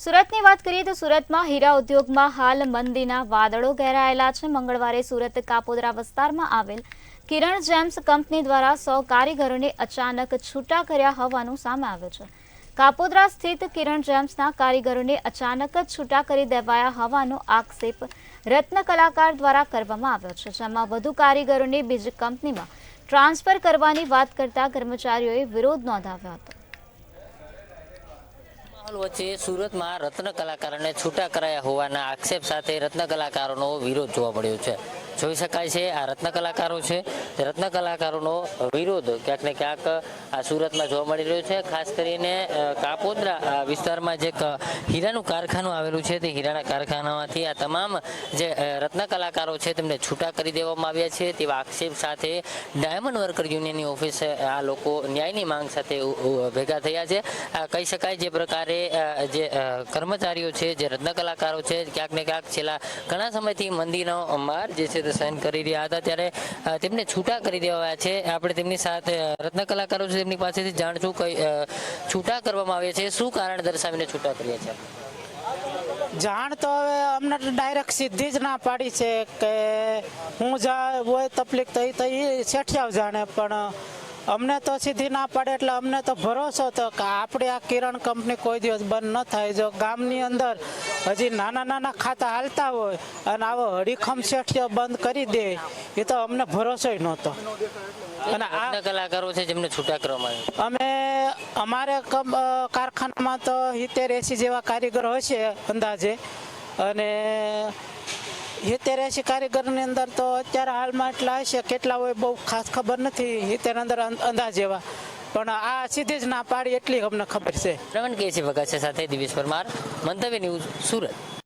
સુરતની વાત કરીએ તો સુરતમાં હીરા ઉદ્યોગમાં હાલ મંદીના વાદળો ઘેરાયેલા છે। મંગળવારે સુરત કાપોદ્રા વિસ્તારમાં આવેલ કિરણ જેમ્સ કંપની દ્વારા 100 કારીગરોને અચાનક છૂટા કર્યા હોવાનું સામે આવ્યું છે। કાપોદ્રા સ્થિત કિરણ જેમ્સના કારીગરોને અચાનક જ છૂટા કરી દેવાયા હોવાનો આક્ષેપ રત્ન કલાકાર દ્વારા કરવામાં આવ્યો છે, જેમાં વધુ કારીગરોને બીજી કંપનીમાં ટ્રાન્સફર કરવાની વાત કરતા કર્મચારીઓએ વિરોધ નોંધાવ્યો હતો। વચ્ચે સુરતમાં રત્ન કલાકારોને છૂટા કરાયા હોવાના આક્ષેપ સાથે રત્ન કલાકારોનો વિરોધ જોવા મળ્યો છે। જોઈ શકાય છે આ રત્ન કલાકારો છે, તે રત્ન કલાકારોનો વિરોધ ક્યાંક ને ક્યાંક આ સુરતમાં જોવા મળી રહ્યો છે। ખાસ કરીને કાપોદ્રા વિસ્તારમાં જે હીરાનું કારખાનું આવેલું છે, તે હીરાના કારખાનામાંથી આ તમામ જે રત્ન કલાકારો છે તેમને છૂટા કરી દેવામાં આવ્યા છે તેવા આક્ષેપ સાથે ડાયમંડ વર્કર યુનિયનની ઓફિસે આ લોકો ન્યાયની માંગ સાથે ભેગા થયા છે। કહી શકાય જે પ્રકારે જે કર્મચારીઓ છે, જે રત્ન કલાકારો છે, ક્યાંક ને ક્યાંક છેલ્લા ઘણા સમયથી મંદીનો માર જે છે તે સહન કરી રહ્યા હતા, ત્યારે તેમને છૂટા કરી દેવાયા છે। આપણે તેમની સાથે રત્ન કલાકારો છે તેમની પાસેથી જાણશું કઈ છૂટા કરવામાં આવ્યા છે, શું કારણ દર્શાવીને છૂટા કર્યા છે। જાણ તો હવે અમને ડાયરેક્ટ સીધી જ ના પાડી છે કે હું હોય તકલીફ તો એ શેઠિયાવ જાણે, પણ અમને તો સીધી ના પાડે એટલે અમને તો ભરોસો હતો કે આપણે આ કિરણ કંપની કોઈ દિવસ બંધ ન થાય। જો ગામની અંદર હજી નાના નાના ખાતા હાલતા હોય અને આવો હડીખમ શેઠિયો બંધ કરી દે એ તો અમને ભરોસો નહોતો। અને આ કલાકારો છે જેમને છૂટા કરવામાં આવ્યા, અમે અમારે કારખાનામાં તો 70-80 જેવા કારીગરો હશે અંદાજે, અને 70-80 કારીગરની અંદર તો અત્યારે હાલમાં એટલા હશે, કેટલા હોય બહુ ખાસ ખબર નથી 70 અંદર અંદાજ એવા, પણ આ સીધી જ ના પાડી એટલી અમને ખબર છે। પ્રવીણ કેસી વગર સાથે દિવેશ પરમાર, મંતવ્ય ન્યૂઝ, સુરત।